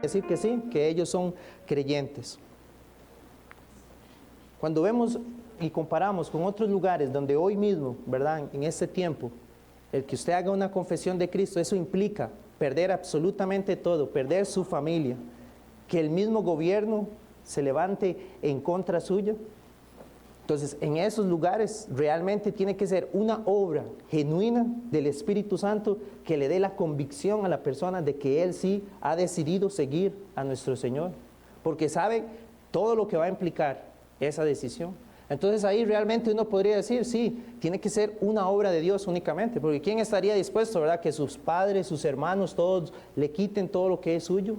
decir que sí, que ellos son creyentes. Cuando vemos y comparamos con otros lugares donde hoy mismo, ¿verdad?, en este tiempo, el que usted haga una confesión de Cristo, eso implica perder absolutamente todo, perder su familia, que el mismo gobierno se levante en contra suyo. Entonces, en esos lugares realmente tiene que ser una obra genuina del Espíritu Santo que le dé la convicción a la persona de que él sí ha decidido seguir a nuestro Señor, porque sabe todo lo que va a implicar esa decisión. Entonces ahí realmente uno podría decir, sí, tiene que ser una obra de Dios únicamente, porque ¿quién estaría dispuesto, verdad, que sus padres, sus hermanos, todos le quiten todo lo que es suyo?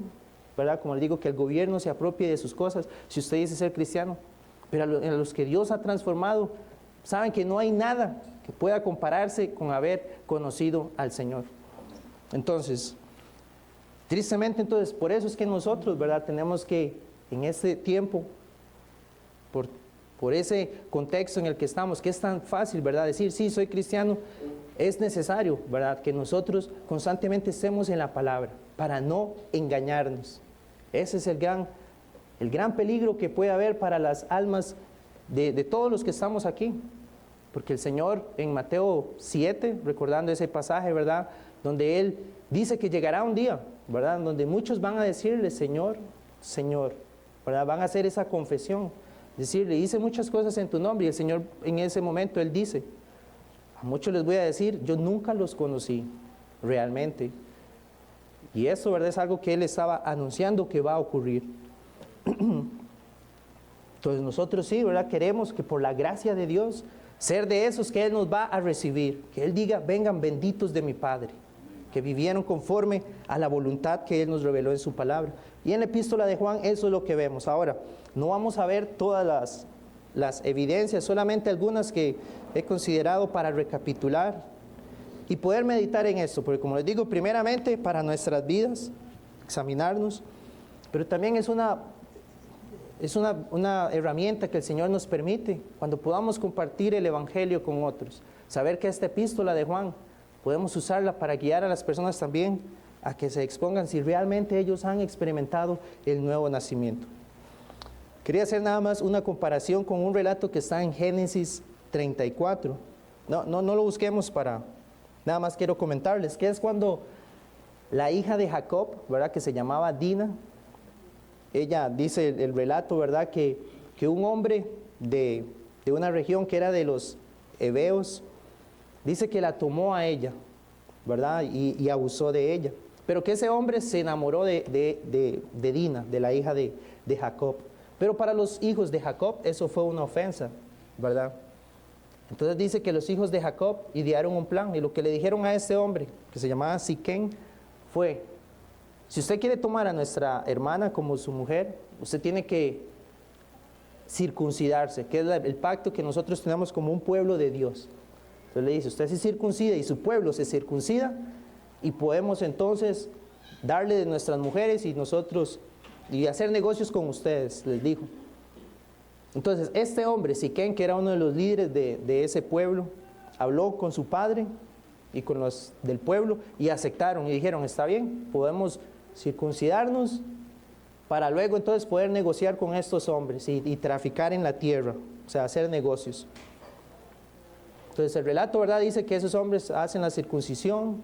¿Verdad? Como le digo, que el gobierno se apropie de sus cosas, si usted dice ser cristiano. Pero a los que Dios ha transformado, saben que no hay nada que pueda compararse con haber conocido al Señor. Entonces, tristemente, entonces, por eso es que nosotros, ¿verdad?, tenemos que, en este tiempo, por ese contexto en el que estamos, que es tan fácil, ¿verdad?, decir, sí, soy cristiano, es necesario, ¿verdad?, que nosotros constantemente estemos en la palabra, para no engañarnos. Ese es el gran peligro que puede haber para las almas de todos los que estamos aquí. Porque el Señor en Mateo 7, recordando ese pasaje, ¿verdad?, donde Él dice que llegará un día, ¿verdad?, donde muchos van a decirle, Señor, Señor, ¿verdad?, van a hacer esa confesión, decirle, hice muchas cosas en tu nombre, y el Señor en ese momento Él dice, a muchos les voy a decir, yo nunca los conocí realmente. Y eso, ¿verdad?, es algo que Él estaba anunciando que va a ocurrir. Entonces nosotros sí, ¿verdad?, queremos que por la gracia de Dios, ser de esos que Él nos va a recibir, que Él diga, vengan benditos de mi Padre, que vivieron conforme a la voluntad que Él nos reveló en su palabra. Y en la epístola de Juan eso es lo que vemos. Ahora, no vamos a ver todas las evidencias, solamente algunas que he considerado para recapitular y poder meditar en esto, porque como les digo, primeramente para nuestras vidas, examinarnos, pero también es una herramienta que el Señor nos permite cuando podamos compartir el Evangelio con otros. Saber que esta epístola de Juan podemos usarla para guiar a las personas también a que se expongan si realmente ellos han experimentado el nuevo nacimiento. Quería hacer nada más una comparación con un relato que está en Génesis 34. No lo busquemos para... Nada más quiero comentarles que es cuando la hija de Jacob, ¿verdad?, que se llamaba Dina, ella dice el relato, ¿verdad?, que un hombre de una región que era de los heveos, dice que la tomó a ella, ¿verdad?, y abusó de ella. Pero que ese hombre se enamoró de Dina, de la hija de Jacob. Pero para los hijos de Jacob eso fue una ofensa, ¿verdad? Entonces dice que los hijos de Jacob idearon un plan, y lo que le dijeron a este hombre, que se llamaba Siquén, fue, si usted quiere tomar a nuestra hermana como su mujer, usted tiene que circuncidarse, que es el pacto que nosotros tenemos como un pueblo de Dios. Entonces le dice, usted se circuncida y su pueblo se circuncida, y podemos entonces darle de nuestras mujeres y nosotros, y hacer negocios con ustedes, les dijo. Entonces este hombre, Siquén, que era uno de los líderes de ese pueblo, habló con su padre y con los del pueblo, y aceptaron, y dijeron, está bien, podemos circuncidarnos para luego entonces poder negociar con estos hombres y traficar en la tierra, o sea, hacer negocios. Entonces el relato, ¿verdad?, dice que esos hombres hacen la circuncisión,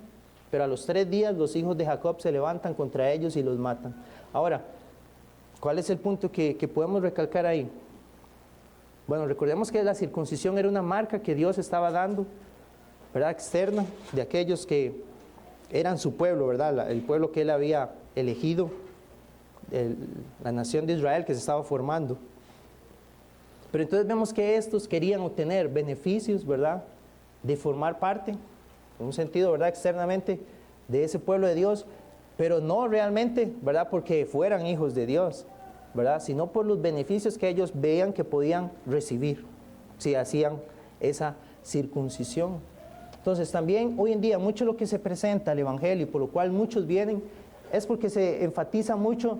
pero a los 3 días los hijos de Jacob se levantan contra ellos y los matan. Ahora, ¿cuál es el punto que podemos recalcar ahí? Bueno, recordemos que la circuncisión era una marca que Dios estaba dando, ¿verdad?, externa, de aquellos que eran su pueblo, ¿verdad?, el pueblo que Él había elegido, la nación de Israel que se estaba formando. Pero entonces vemos que estos querían obtener beneficios, ¿verdad?, de formar parte, en un sentido, ¿verdad?, externamente de ese pueblo de Dios, pero no realmente, ¿verdad?, porque fueran hijos de Dios, ¿verdad?, sino por los beneficios que ellos veían que podían recibir si hacían esa circuncisión. Entonces también hoy en día mucho de lo que se presenta al Evangelio, y por lo cual muchos vienen, es porque se enfatiza mucho,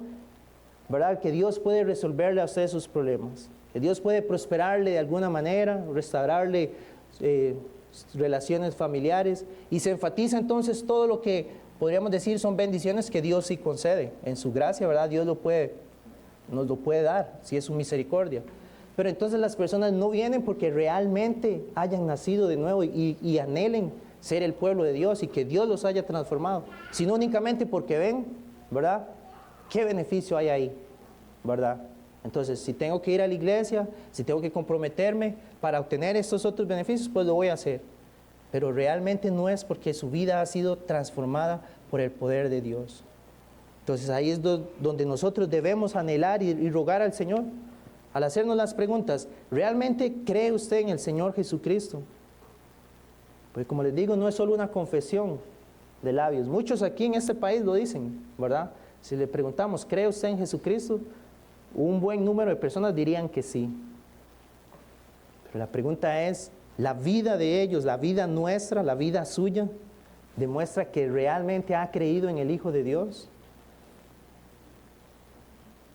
¿verdad?, que Dios puede resolverle a usted sus problemas, que Dios puede prosperarle de alguna manera, restaurarle relaciones familiares, y se enfatiza entonces todo lo que podríamos decir son bendiciones que Dios sí concede. En su gracia, ¿verdad? Dios nos lo puede dar, si es su misericordia. Pero entonces las personas no vienen porque realmente hayan nacido de nuevo y anhelen ser el pueblo de Dios y que Dios los haya transformado, sino únicamente porque ven, ¿verdad? ¿Qué beneficio hay ahí? ¿Verdad? Entonces, si tengo que ir a la iglesia, si tengo que comprometerme para obtener estos otros beneficios, pues lo voy a hacer. Pero realmente no es porque su vida ha sido transformada por el poder de Dios. Entonces, ahí es donde nosotros debemos anhelar y rogar al Señor. Al hacernos las preguntas, ¿realmente cree usted en el Señor Jesucristo? Pues como les digo, no es solo una confesión de labios. Muchos aquí en este país lo dicen, ¿verdad? Si le preguntamos, ¿cree usted en Jesucristo? Un buen número de personas dirían que sí. Pero la pregunta es, ¿la vida de ellos, la vida nuestra, la vida suya, demuestra que realmente ha creído en el Hijo de Dios?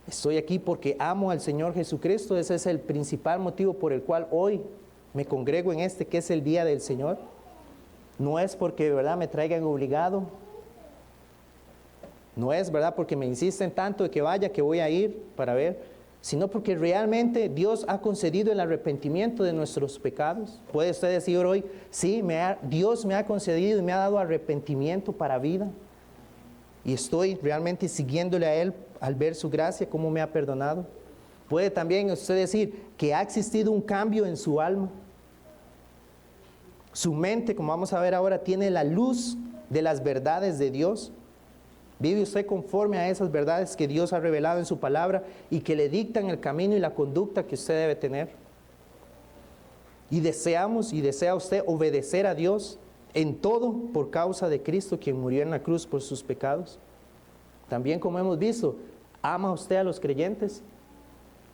Estoy aquí porque amo al Señor Jesucristo. Ese es el principal motivo por el cual hoy me congrego en que es el día del Señor. No es porque de verdad me traigan obligado. No es verdad porque me insisten tanto de que vaya, que voy a ir para ver, sino porque realmente Dios ha concedido el arrepentimiento de nuestros pecados. Puede usted decir hoy, sí, Dios me ha concedido y me ha dado arrepentimiento para vida. Y estoy realmente siguiéndole a Él al ver su gracia, cómo me ha perdonado. Puede también usted decir que ha existido un cambio en su alma. Su mente, como vamos a ver ahora, tiene la luz de las verdades de Dios. ¿Vive usted conforme a esas verdades que Dios ha revelado en su palabra y que le dictan el camino y la conducta que usted debe tener? Y desea usted obedecer a Dios en todo por causa de Cristo, quien murió en la cruz por sus pecados. También, como hemos visto, ¿ama usted a los creyentes?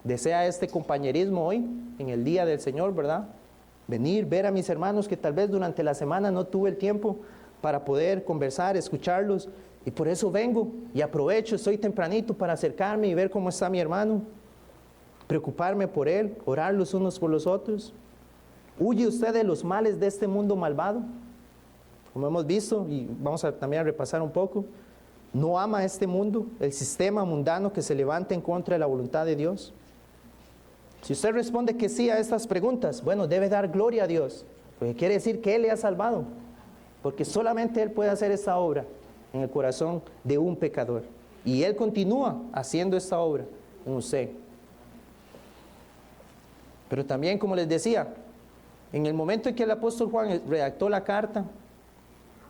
¿Desea este compañerismo hoy, en el día del Señor, verdad? Venir, ver a mis hermanos que tal vez durante la semana no tuve el tiempo para poder conversar, escucharlos, y por eso vengo y aprovecho, estoy tempranito para acercarme y ver cómo está mi hermano, preocuparme por él, orar los unos por los otros. ¿Huye usted de los males de este mundo malvado? Como hemos visto, y vamos también a repasar un poco, ¿no ama este mundo, el sistema mundano que se levanta en contra de la voluntad de Dios? Si usted responde que sí a estas preguntas, bueno, debe dar gloria a Dios, porque quiere decir que Él le ha salvado, porque solamente Él puede hacer esta obra en el corazón de un pecador, y Él continúa haciendo esta obra en usted. Pero también, como les decía, en el momento en que el apóstol Juan redactó la carta,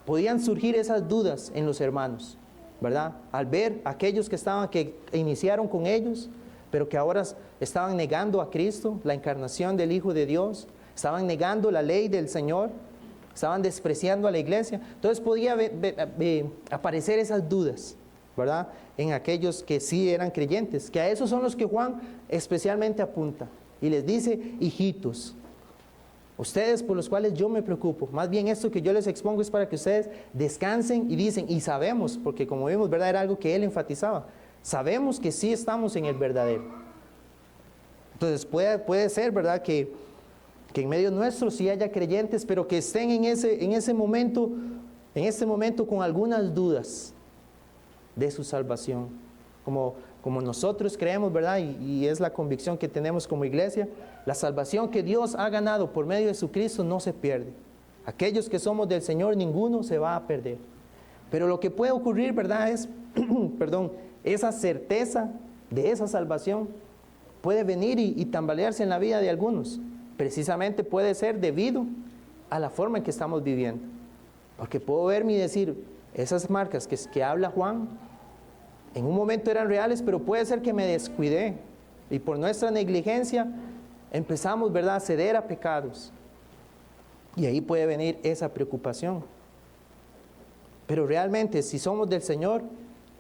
podían surgir esas dudas en los hermanos, ¿verdad? Al ver a aquellos que iniciaron con ellos, pero que ahora estaban negando a Cristo, la encarnación del Hijo de Dios, estaban negando la ley del Señor, estaban despreciando a la iglesia. Entonces podía aparecer esas dudas, ¿verdad? En aquellos que sí eran creyentes, que a esos son los que Juan especialmente apunta y les dice, hijitos, ustedes por los cuales yo me preocupo. Más bien esto que yo les expongo es para que ustedes descansen y dicen, y sabemos, porque como vimos, ¿verdad? Era algo que él enfatizaba. Sabemos que sí estamos en el verdadero. Entonces puede ser, ¿verdad? Que en medio nuestro sí haya creyentes, pero que estén en este momento con algunas dudas de su salvación. Como nosotros creemos, ¿verdad? Y es la convicción que tenemos como iglesia, la salvación que Dios ha ganado por medio de su Cristo no se pierde. Aquellos que somos del Señor, ninguno se va a perder. Pero lo que puede ocurrir, ¿verdad? Es, esa certeza de esa salvación puede venir y tambalearse en la vida de algunos. Precisamente puede ser debido a la forma en que estamos viviendo. Porque puedo verme y decir, esas marcas que habla Juan, en un momento eran reales, pero puede ser que me descuidé. Y por nuestra negligencia empezamos, ¿verdad?, a ceder a pecados. Y ahí puede venir esa preocupación. Pero realmente, si somos del Señor,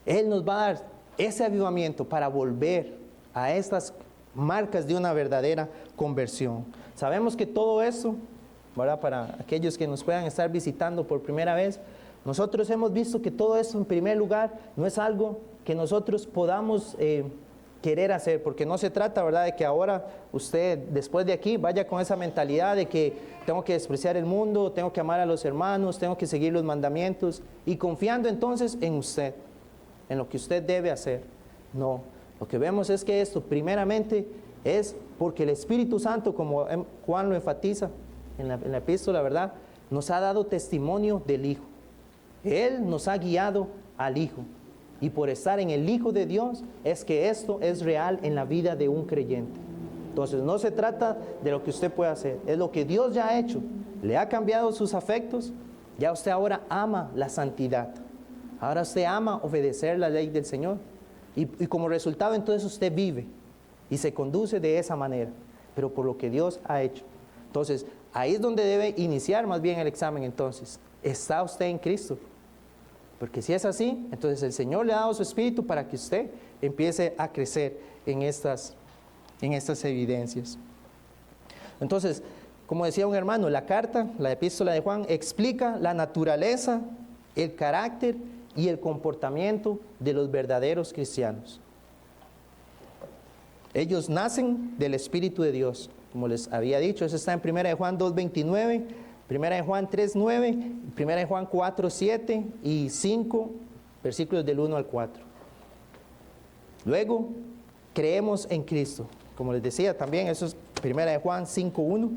Él nos va a dar ese avivamiento para volver a estas marcas de una verdadera conversión. Sabemos que todo eso, ¿verdad?, para aquellos que nos puedan estar visitando por primera vez, nosotros hemos visto que todo eso, en primer lugar, no es algo que nosotros podamos querer hacer, porque no se trata, ¿verdad?, de que ahora usted, después de aquí, vaya con esa mentalidad de que tengo que despreciar el mundo, tengo que amar a los hermanos, tengo que seguir los mandamientos, y confiando entonces en usted, en lo que usted debe hacer. No, lo que vemos es que esto primeramente es porque el Espíritu Santo, como Juan lo enfatiza en la epístola, ¿verdad?, nos ha dado testimonio del Hijo. Él nos ha guiado al Hijo. Y por estar en el Hijo de Dios es que esto es real en la vida de un creyente. Entonces no se trata de lo que usted puede hacer, es lo que Dios ya ha hecho. Le ha cambiado sus afectos, ya usted ahora ama la santidad. Ahora usted ama obedecer la ley del Señor. Y como resultado entonces usted vive y se conduce de esa manera, pero por lo que Dios ha hecho. Entonces ahí es donde debe iniciar más bien el examen entonces. ¿Está usted en Cristo? Porque si es así, entonces el Señor le ha dado su Espíritu para que usted empiece a crecer en estas evidencias. Entonces, como decía un hermano, la carta, la epístola de Juan, explica la naturaleza, el carácter y el comportamiento de los verdaderos cristianos. Ellos nacen del Espíritu de Dios, como les había dicho. Eso está en 1 Juan 2:29. 1 Juan 3:9, 1 Juan 4:7 y 5, versículos del 1 al 4. Luego, creemos en Cristo. Como les decía también, eso es 1 Juan 5:1.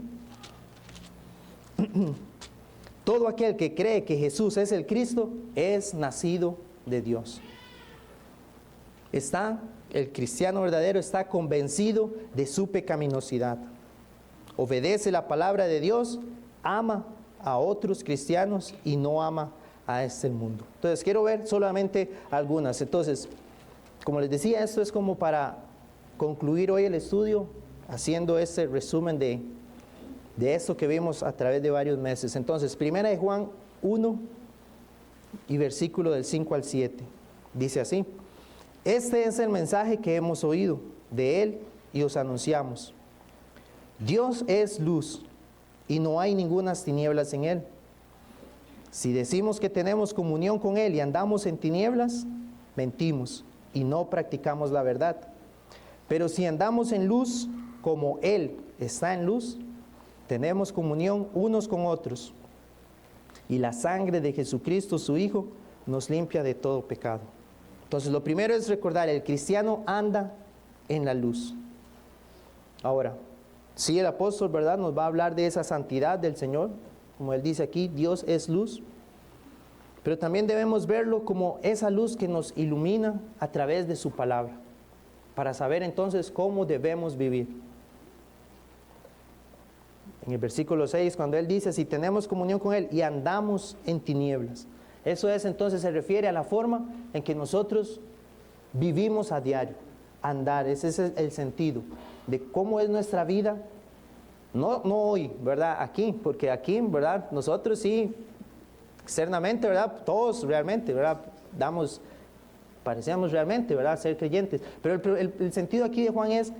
Todo aquel que cree que Jesús es el Cristo es nacido de Dios. El cristiano verdadero está convencido de su pecaminosidad. Obedece la palabra de Dios, ama a otros cristianos y no ama a este mundo. Entonces quiero ver solamente algunas. Entonces, como les decía, esto es como para concluir hoy el estudio, haciendo este resumen de esto que vimos a través de varios meses. Entonces, 1 Juan 1 y versículo del 5 al 7, dice así: este es el mensaje que hemos oído de Él y os anunciamos. Dios es luz y no hay ningunas tinieblas en Él. Si decimos que tenemos comunión con Él y andamos en tinieblas, mentimos y no practicamos la verdad. Pero si andamos en luz, como Él está en luz, tenemos comunión unos con otros. Y la sangre de Jesucristo, su Hijo, nos limpia de todo pecado. Entonces, lo primero es recordar, el cristiano anda en la luz. Ahora, sí, el apóstol, ¿verdad?, nos va a hablar de esa santidad del Señor. Como él dice aquí, Dios es luz. Pero también debemos verlo como esa luz que nos ilumina a través de su palabra, para saber entonces cómo debemos vivir. En el versículo 6, cuando él dice, si tenemos comunión con Él y andamos en tinieblas. Eso es, entonces, se refiere a la forma en que nosotros vivimos a diario. Andar, ese es el sentido de cómo es nuestra vida. No hoy, ¿verdad? Aquí, porque aquí, ¿verdad? Nosotros sí, externamente, ¿verdad? Todos realmente, ¿verdad? Parecemos realmente, ¿verdad?, ser creyentes. Pero el sentido aquí de Juan es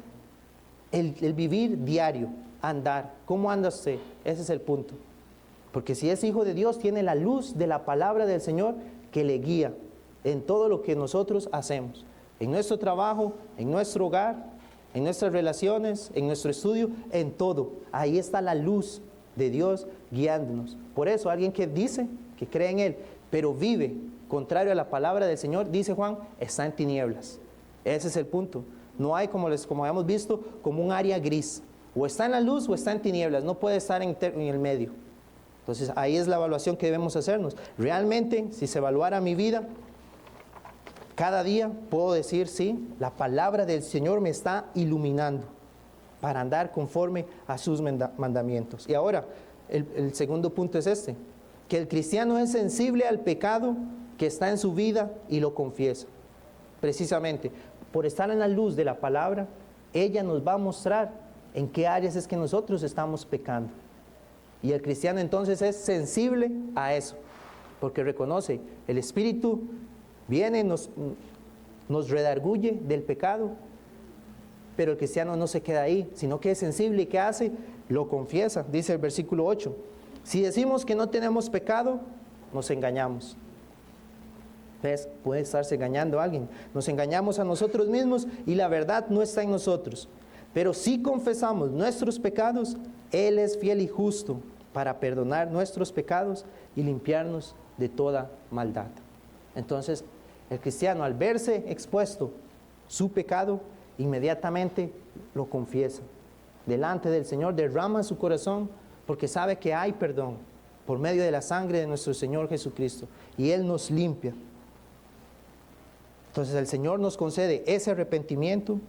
el vivir diario, andar. ¿Cómo anda usted? Ese es el punto. Porque si es hijo de Dios, tiene la luz de la palabra del Señor que le guía en todo lo que nosotros hacemos. En nuestro trabajo, en nuestro hogar, en nuestras relaciones, en nuestro estudio, en todo. Ahí está la luz de Dios guiándonos. Por eso alguien que dice que cree en Él, pero vive contrario a la palabra del Señor, dice Juan, está en tinieblas. Ese es el punto. No hay, como habíamos visto, como un área gris. O está en la luz o está en tinieblas. No puede estar en el medio. Entonces ahí es la evaluación que debemos hacernos. Realmente, si se evaluara mi vida, cada día puedo decir, sí, la palabra del Señor me está iluminando para andar conforme a sus mandamientos. Y ahora, el segundo punto es este, que el cristiano es sensible al pecado que está en su vida y lo confiesa. Precisamente, por estar en la luz de la palabra, ella nos va a mostrar en qué áreas es que nosotros estamos pecando. Y el cristiano entonces es sensible a eso, porque reconoce, el Espíritu viene, nos redarguye del pecado, pero el cristiano no se queda ahí, sino que es sensible y ¿qué hace? Lo confiesa, dice el versículo 8. Si decimos que no tenemos pecado, nos engañamos ¿Ves? Puede estarse engañando a alguien. Nos engañamos a nosotros mismos y la verdad no está en nosotros. Pero si confesamos nuestros pecados, Él es fiel y justo para perdonar nuestros pecados y limpiarnos de toda maldad. Entonces, el cristiano, al verse expuesto su pecado, inmediatamente lo confiesa. Delante del Señor derrama su corazón porque sabe que hay perdón por medio de la sangre de nuestro Señor Jesucristo. Y Él nos limpia. Entonces el Señor nos concede ese arrepentimiento,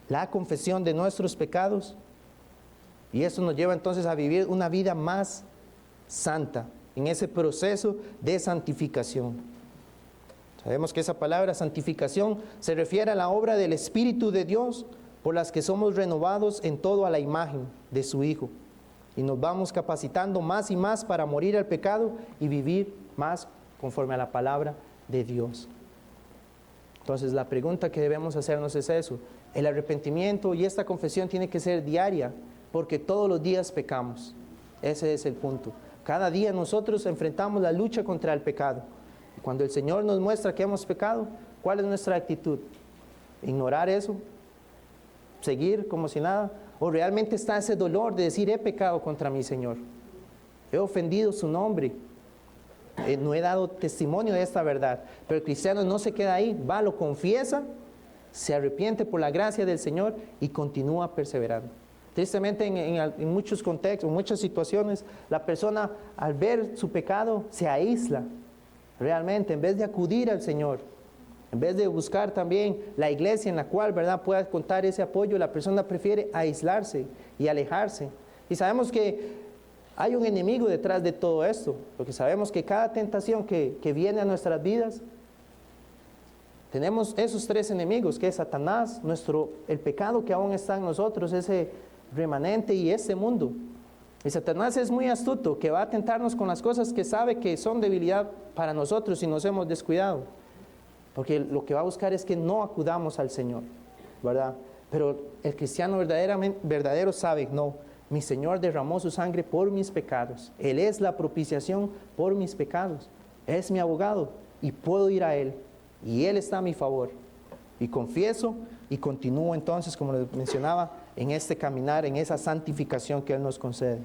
la confesión de nuestros pecados, y eso nos lleva entonces a vivir una vida más santa, en ese proceso de santificación. Sabemos que esa palabra santificación se refiere a la obra del Espíritu de Dios, por las que somos renovados en todo a la imagen de su Hijo, y nos vamos capacitando más y más para morir al pecado y vivir más conforme a la palabra de Dios. Entonces la pregunta que debemos hacernos es eso. El arrepentimiento y esta confesión tiene que ser diaria, porque todos los días pecamos. Ese es el punto. Cada día nosotros enfrentamos la lucha contra el pecado. Y cuando el Señor nos muestra que hemos pecado, ¿cuál es nuestra actitud? ¿Ignorar eso? ¿Seguir como si nada? ¿O realmente está ese dolor de decir, he pecado contra mi Señor? He ofendido su nombre. No he dado testimonio de esta verdad. Pero el cristiano no se queda ahí, va, lo confiesa, se arrepiente por la gracia del Señor y continúa perseverando. Tristemente en muchos contextos, en muchas situaciones, la persona al ver su pecado se aísla. Realmente, en vez de acudir al Señor, en vez de buscar también la iglesia en la cual, ¿verdad?, pueda contar ese apoyo, la persona prefiere aislarse y alejarse. Y sabemos que hay un enemigo detrás de todo esto, porque sabemos que cada tentación que viene a nuestras vidas, tenemos esos tres enemigos, que es Satanás, el pecado que aún está en nosotros, ese remanente, y este mundo. Y Satanás es muy astuto, que va a tentarnos con las cosas que sabe que son debilidad para nosotros si nos hemos descuidado. Porque lo que va a buscar es que no acudamos al Señor, ¿verdad? Pero el cristiano verdadero sabe, no, mi Señor derramó su sangre por mis pecados. Él es la propiciación por mis pecados. Es mi abogado y puedo ir a Él. Y Él está a mi favor. Y confieso y continúo entonces, como les mencionaba, en este caminar, en esa santificación que Él nos concede.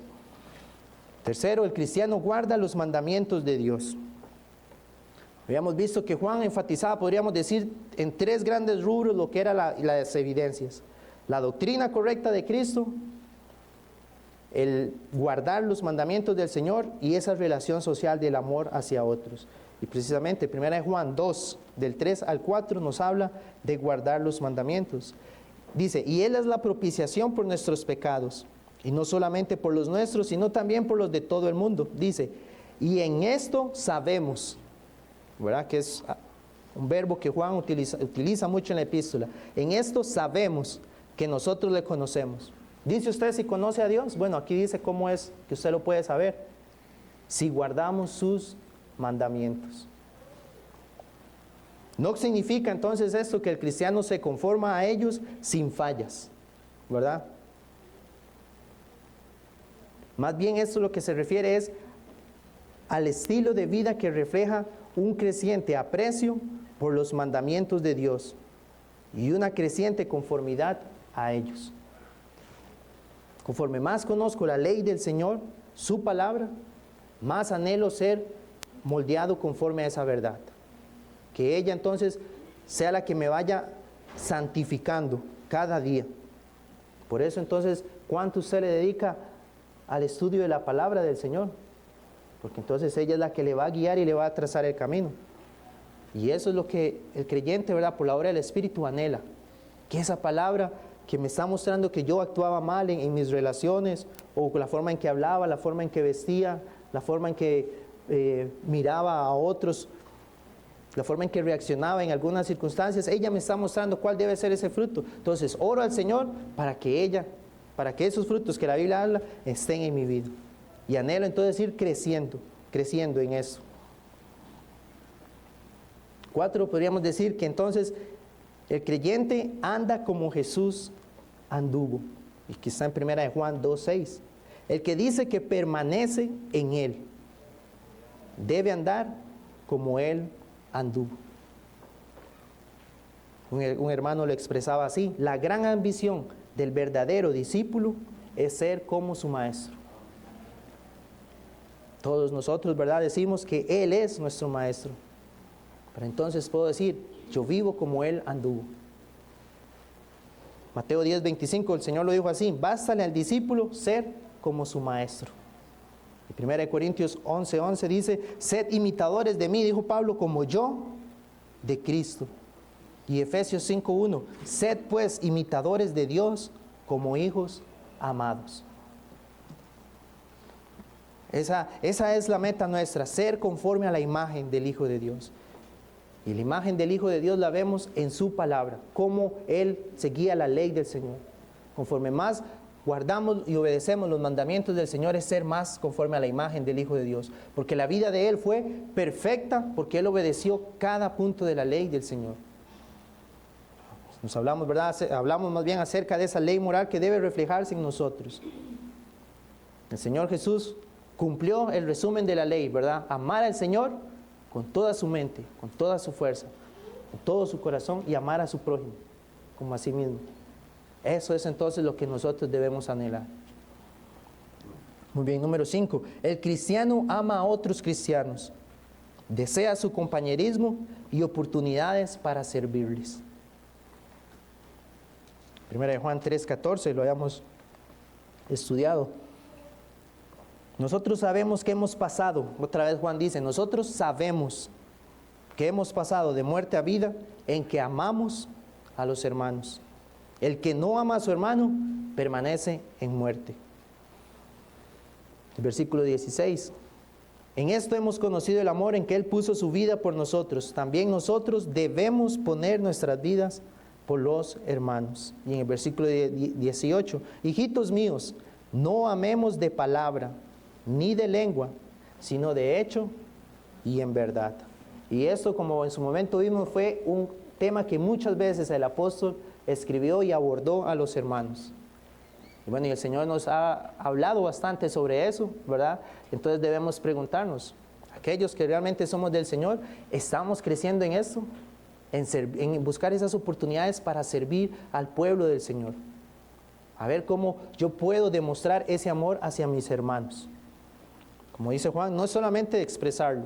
Tercero, el cristiano guarda los mandamientos de Dios. Habíamos visto que Juan enfatizaba, podríamos decir, en tres grandes rubros lo que eran las evidencias. La doctrina correcta de Cristo, el guardar los mandamientos del Señor y esa relación social del amor hacia otros. Y precisamente 1 Juan 2, del 3 al 4, nos habla de guardar los mandamientos. Dice, y Él es la propiciación por nuestros pecados, y no solamente por los nuestros, sino también por los de todo el mundo. Dice, y en esto sabemos, ¿verdad? Que es un verbo que Juan utiliza mucho en la epístola. En esto sabemos que nosotros le conocemos. ¿Dice usted si conoce a Dios? Bueno, aquí dice cómo es que usted lo puede saber. Si guardamos sus mandamientos. No significa entonces esto que el cristiano se conforma a ellos sin fallas, ¿verdad? Más bien esto lo que se refiere es al estilo de vida que refleja un creciente aprecio por los mandamientos de Dios y una creciente conformidad a ellos. Conforme más conozco la ley del Señor, su palabra, más anhelo ser moldeado conforme a esa verdad. Que ella entonces sea la que me vaya santificando cada día. Por eso entonces, ¿cuánto usted le dedica al estudio de la palabra del Señor? Porque entonces ella es la que le va a guiar y le va a trazar el camino. Y eso es lo que el creyente, ¿verdad?, por la obra del Espíritu anhela. Que esa palabra que me está mostrando que yo actuaba mal en mis relaciones, o la forma en que hablaba, la forma en que vestía, la forma en que miraba a otros, la forma en que reaccionaba en algunas circunstancias, ella me está mostrando cuál debe ser ese fruto. Entonces oro al Señor para que esos frutos que la Biblia habla estén en mi vida. Y anhelo entonces ir creciendo en eso. 4, podríamos decir que entonces el creyente anda como Jesús anduvo, y que está en 1 Juan 2:6. El que dice que permanece en Él debe andar como Él anduvo. Un hermano lo expresaba así: la gran ambición del verdadero discípulo es ser como su maestro. Todos nosotros, ¿verdad?, decimos que Él es nuestro maestro. Pero entonces puedo decir: yo vivo como Él anduvo. Mateo 10:25, el Señor lo dijo así: bástale al discípulo ser como su maestro. Y 1 Corintios 11:11 dice: sed imitadores de mí, dijo Pablo, como yo de Cristo. Y Efesios 5:1, sed pues imitadores de Dios como hijos amados. Esa es la meta nuestra, ser conforme a la imagen del Hijo de Dios. Y la imagen del Hijo de Dios la vemos en su palabra, cómo Él seguía la ley del Señor. Conforme más guardamos y obedecemos los mandamientos del Señor, es ser más conforme a la imagen del Hijo de Dios. Porque la vida de Él fue perfecta, porque Él obedeció cada punto de la ley del Señor. Nos hablamos, ¿verdad? Hablamos más bien acerca de esa ley moral que debe reflejarse en nosotros. El Señor Jesús cumplió el resumen de la ley, ¿verdad? Amar al Señor con toda su mente, con toda su fuerza, con todo su corazón, y amar a su prójimo como a sí mismo. Eso es entonces lo que nosotros debemos anhelar. Muy bien, número 5. El cristiano ama a otros cristianos, desea su compañerismo y oportunidades para servirles. 1 Juan 3:14, lo habíamos estudiado. Nosotros sabemos que hemos pasado, otra vez Juan dice, nosotros sabemos que hemos pasado de muerte a vida en que amamos a los hermanos. El que no ama a su hermano permanece en muerte. El versículo 16. En esto hemos conocido el amor en que Él puso su vida por nosotros. También nosotros debemos poner nuestras vidas por los hermanos. Y en el versículo 18. Hijitos míos, no amemos de palabra ni de lengua, sino de hecho y en verdad. Y esto, como en su momento vimos, fue un tema que muchas veces el apóstol escribió y abordó a los hermanos. Y bueno, y el Señor nos ha hablado bastante sobre eso, ¿verdad? Entonces debemos preguntarnos, aquellos que realmente somos del Señor, ¿estamos creciendo en esto? En buscar esas oportunidades para servir al pueblo del Señor. A ver cómo yo puedo demostrar ese amor hacia mis hermanos. Como dice Juan, no es solamente expresarlo,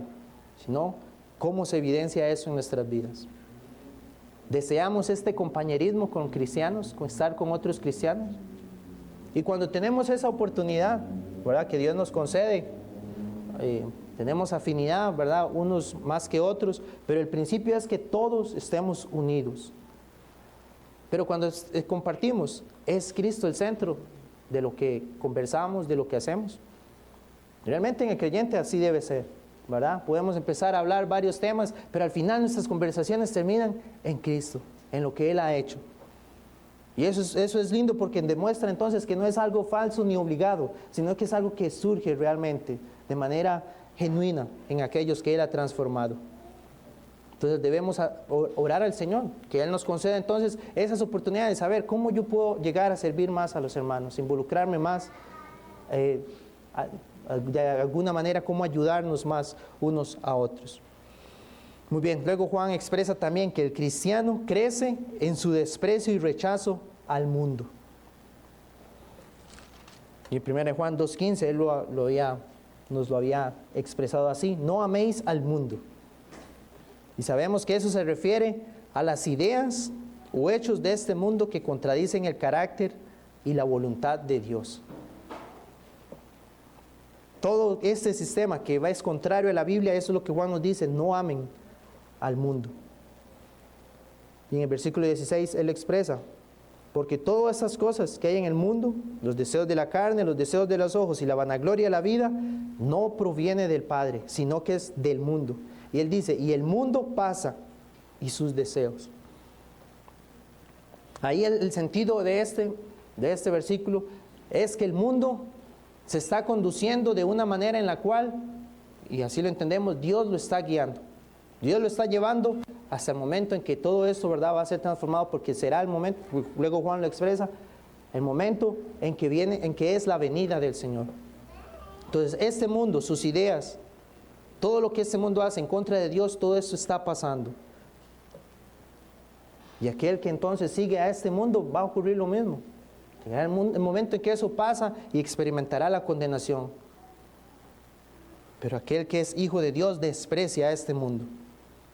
sino cómo se evidencia eso en nuestras vidas. ¿Deseamos este compañerismo con cristianos, con estar con otros cristianos? Y cuando tenemos esa oportunidad, ¿verdad?, que Dios nos concede, tenemos afinidad, ¿verdad?, unos más que otros, pero el principio es que todos estemos unidos. Pero cuando compartimos, ¿es Cristo el centro de lo que conversamos, de lo que hacemos? Realmente en el creyente así debe ser, ¿verdad? Podemos empezar a hablar varios temas, pero al final nuestras conversaciones terminan en Cristo, en lo que Él ha hecho. Y eso es lindo, porque demuestra entonces que no es algo falso ni obligado, sino que es algo que surge realmente de manera genuina en aquellos que Él ha transformado. Entonces debemos orar al Señor, que Él nos conceda entonces esas oportunidades, saber cómo yo puedo llegar a servir más a los hermanos, involucrarme más, de alguna manera cómo ayudarnos más unos a otros. Muy bien, luego Juan expresa también que el cristiano crece en su desprecio y rechazo al mundo. Y en 1 Juan 2:15 él nos lo había expresado así: no améis al mundo. Y sabemos que eso se refiere a las ideas o hechos de este mundo que contradicen el carácter y la voluntad de Dios. Todo este sistema que es contrario a la Biblia, eso es lo que Juan nos dice: no amen al mundo. Y en el versículo 16 él expresa: porque todas esas cosas que hay en el mundo, los deseos de la carne, los deseos de los ojos y la vanagloria de la vida, no proviene del Padre, sino que es del mundo. Y él dice: y el mundo pasa y sus deseos. Ahí el sentido de este versículo es que el mundo se está conduciendo de una manera en la cual, y así lo entendemos, Dios lo está guiando. Dios lo está llevando hasta el momento en que todo esto, ¿verdad?, va a ser transformado, porque será el momento, luego Juan lo expresa, el momento en que viene, en que es la venida del Señor. Entonces, este mundo, sus ideas, Todo lo que este mundo hace en contra de Dios, todo eso está pasando. Y aquel que entonces sigue a este mundo, va a ocurrir lo mismo. Llegará el momento en que eso pasa y experimentará la condenación. Pero aquel que es hijo de Dios desprecia a este mundo.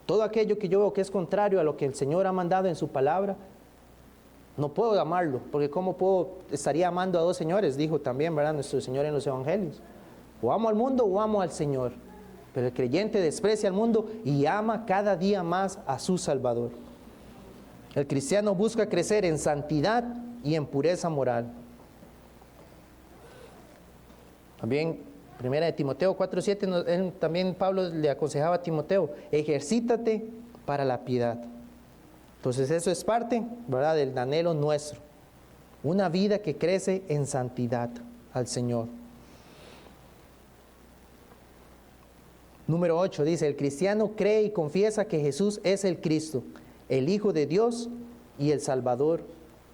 Todo aquello que yo veo que es contrario a lo que el Señor ha mandado en su palabra, no puedo amarlo, porque estaría amando a dos señores, dijo también, ¿verdad?, nuestro Señor en los Evangelios. O amo al mundo o amo al Señor. Pero el creyente desprecia al mundo y ama cada día más a su Salvador. El cristiano busca crecer en santidad y en pureza moral. También, 1 Timoteo 4:7, también Pablo le aconsejaba a Timoteo, ejercítate para la piedad. Entonces eso es parte, ¿verdad?, del anhelo nuestro. Una vida que crece en santidad al Señor. Número 8 dice, el cristiano cree y confiesa que Jesús es el Cristo, el Hijo de Dios y el Salvador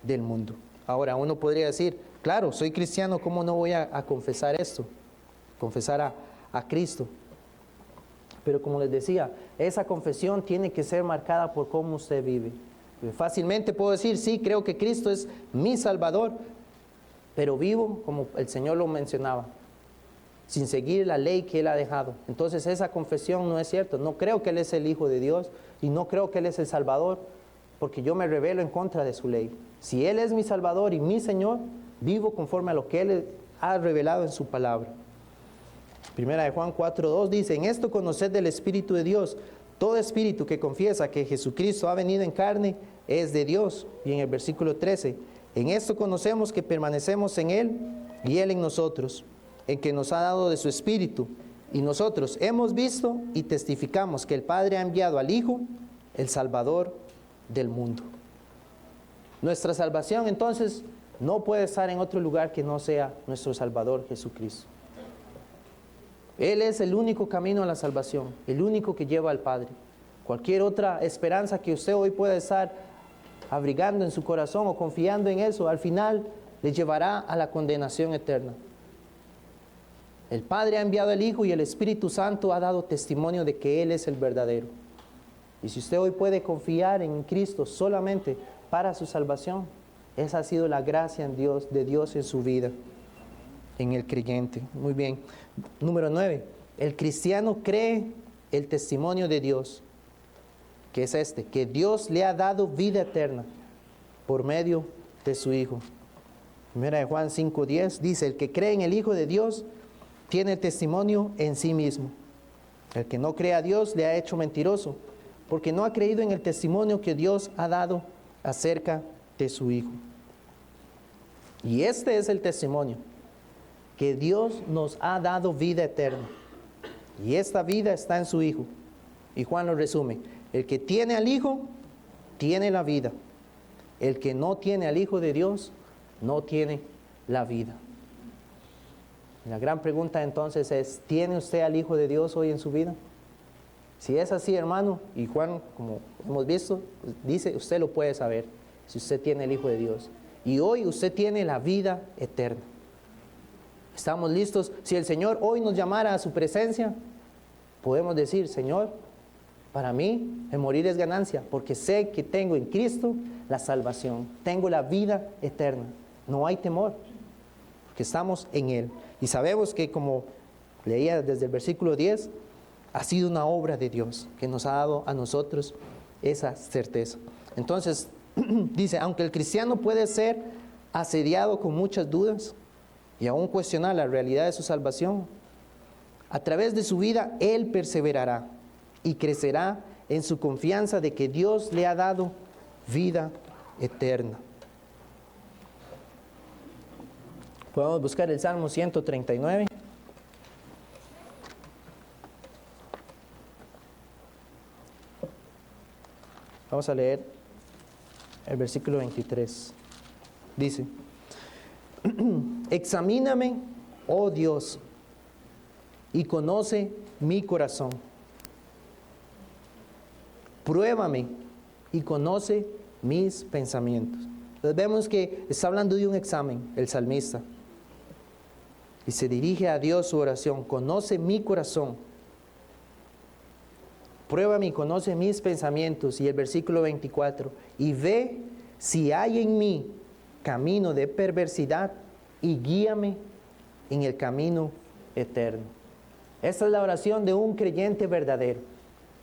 del mundo. Ahora uno podría decir, claro, soy cristiano, ¿cómo no voy a confesar esto? Confesar a Cristo. Pero como les decía, esa confesión tiene que ser marcada por cómo usted vive. Fácilmente puedo decir, sí, creo que Cristo es mi Salvador, pero vivo como el Señor lo mencionaba, sin seguir la ley que Él ha dejado. Entonces esa confesión no es cierta. No creo que Él es el Hijo de Dios y no creo que Él es el Salvador, porque yo me rebelo en contra de su ley. Si Él es mi Salvador y mi Señor, vivo conforme a lo que Él ha revelado en su palabra. Primera de Juan 4:2 dice, en esto conoced del Espíritu de Dios. Todo espíritu que confiesa que Jesucristo ha venido en carne es de Dios. Y en el versículo 13, en esto conocemos que permanecemos en Él y Él en nosotros, en que nos ha dado de su Espíritu. Y nosotros hemos visto y testificamos que el Padre ha enviado al Hijo, el Salvador del mundo. Nuestra salvación entonces no puede estar en otro lugar que no sea nuestro Salvador Jesucristo. Él es el único camino a la salvación, el único que lleva al Padre. Cualquier otra esperanza que usted hoy pueda estar abrigando en su corazón o confiando en eso, al final le llevará a la condenación eterna. El Padre ha enviado al Hijo y el Espíritu Santo ha dado testimonio de que Él es el verdadero. Y si usted hoy puede confiar en Cristo solamente para su salvación, esa ha sido la gracia de Dios en su vida, en el creyente. Muy bien. Número 9. El cristiano cree el testimonio de Dios, que es que Dios le ha dado vida eterna por medio de su Hijo. Primera de Juan 5:10 dice, el que cree en el Hijo de Dios tiene testimonio en sí mismo. El que no cree a Dios le ha hecho mentiroso, porque no ha creído en el testimonio que Dios ha dado acerca de su Hijo. Y este es el testimonio, que Dios nos ha dado vida eterna. Y esta vida está en su Hijo. Y Juan lo resume, el que tiene al Hijo, tiene la vida. El que no tiene al Hijo de Dios, no tiene la vida. La gran pregunta entonces es, ¿tiene usted al Hijo de Dios hoy en su vida? Si es así, hermano, y Juan, como hemos visto, dice, usted lo puede saber, si usted tiene el Hijo de Dios. Y hoy usted tiene la vida eterna. ¿Estamos listos? Si el Señor hoy nos llamara a su presencia, podemos decir, Señor, para mí el morir es ganancia, porque sé que tengo en Cristo la salvación, tengo la vida eterna. No hay temor, porque estamos en Él. Y sabemos que, como leía desde el versículo 10, ha sido una obra de Dios que nos ha dado a nosotros esa certeza. Entonces, dice, aunque el cristiano puede ser asediado con muchas dudas y aún cuestionar la realidad de su salvación, a través de su vida él perseverará y crecerá en su confianza de que Dios le ha dado vida eterna. Podemos buscar el Salmo 139. Vamos a leer el versículo 23. Dice, examíname, oh Dios, y conoce mi corazón. Pruébame y conoce mis pensamientos. Entonces vemos que está hablando de un examen, el salmista. Y se dirige a Dios su oración, conoce mi corazón. Pruébame y conoce mis pensamientos. Y el versículo 24, y ve si hay en mí camino de perversidad y guíame en el camino eterno. Esta es la oración de un creyente verdadero.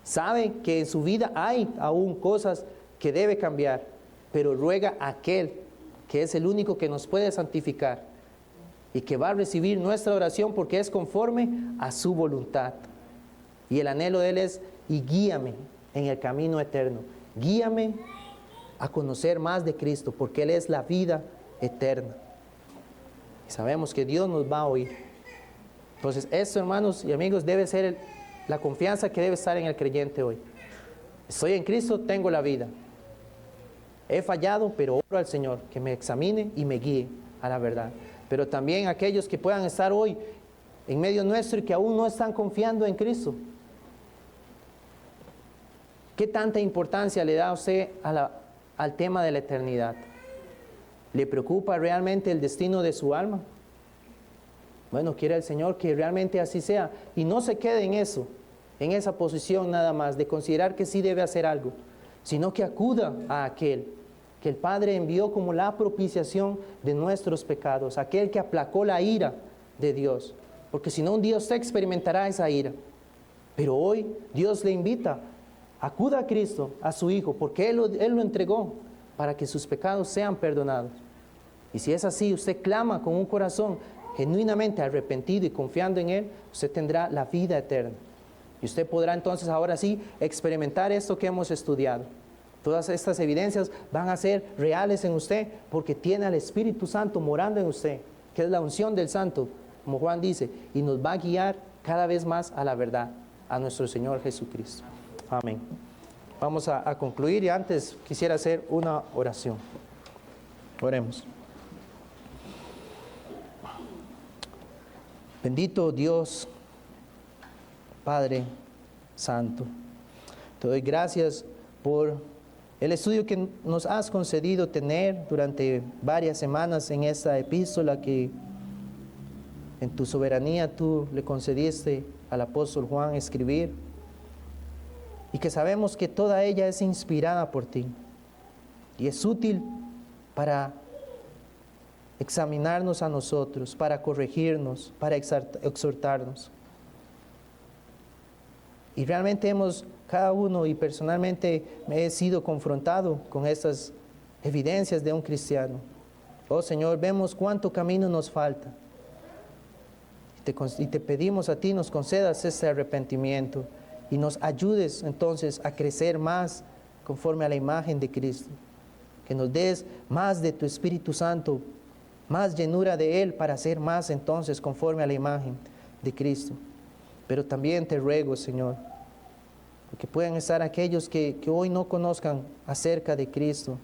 Sabe que en su vida hay aún cosas que debe cambiar, pero ruega a aquel que es el único que nos puede santificar y que va a recibir nuestra oración porque es conforme a su voluntad. Y el anhelo de Él es, y guíame en el camino eterno. Guíame a conocer más de Cristo, porque Él es la vida eterna. Y sabemos que Dios nos va a oír. Entonces, esto, hermanos y amigos, debe ser la confianza que debe estar en el creyente hoy. Estoy en Cristo, tengo la vida. He fallado, pero oro al Señor que me examine y me guíe a la verdad. Pero también aquellos que puedan estar hoy en medio nuestro y que aún no están confiando en Cristo. ¿Qué tanta importancia le da usted al tema de la eternidad? ¿Le preocupa realmente el destino de su alma? Bueno, quiere el Señor que realmente así sea. Y no se quede en eso, en esa posición nada más, de considerar que sí debe hacer algo, sino que acuda a aquel que el Padre envió como la propiciación de nuestros pecados, aquel que aplacó la ira de Dios. Porque si no, un día usted experimentará esa ira. Pero hoy Dios le invita, acuda a Cristo, a su Hijo, porque Él lo entregó para que sus pecados sean perdonados. Y si es así, usted clama con un corazón genuinamente arrepentido y confiando en Él, usted tendrá la vida eterna. Y usted podrá entonces ahora sí experimentar esto que hemos estudiado. Todas estas evidencias van a ser reales en usted porque tiene al Espíritu Santo morando en usted, que es la unción del Santo, como Juan dice, y nos va a guiar cada vez más a la verdad, a nuestro Señor Jesucristo. Amén. Vamos a concluir y antes quisiera hacer una oración. Oremos. Bendito Dios, Padre Santo, te doy gracias por el estudio que nos has concedido tener durante varias semanas en esta epístola que en tu soberanía tú le concediste al apóstol Juan escribir, y que sabemos que toda ella es inspirada por ti y es útil para examinarnos a nosotros, para corregirnos, para exhortarnos. Y realmente cada uno y personalmente me he sido confrontado con estas evidencias de un cristiano. Oh Señor, vemos cuánto camino nos falta. Y te pedimos a ti nos concedas este arrepentimiento y nos ayudes entonces a crecer más conforme a la imagen de Cristo. Que nos des más de tu Espíritu Santo, más llenura de Él para ser más entonces conforme a la imagen de Cristo. Pero también te ruego, Señor, que puedan estar aquellos que hoy no conozcan acerca de Cristo.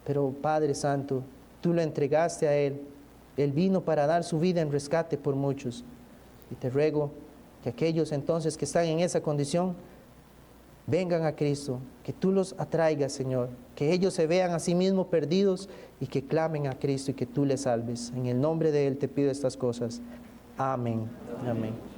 Pero Padre Santo, tú lo entregaste a Él. Él vino para dar su vida en rescate por muchos. Y te ruego que aquellos entonces que están en esa condición vengan a Cristo, que tú los atraigas, Señor, que ellos se vean a sí mismos perdidos y que clamen a Cristo y que tú les salves. En el nombre de Él te pido estas cosas. Amén. Amén.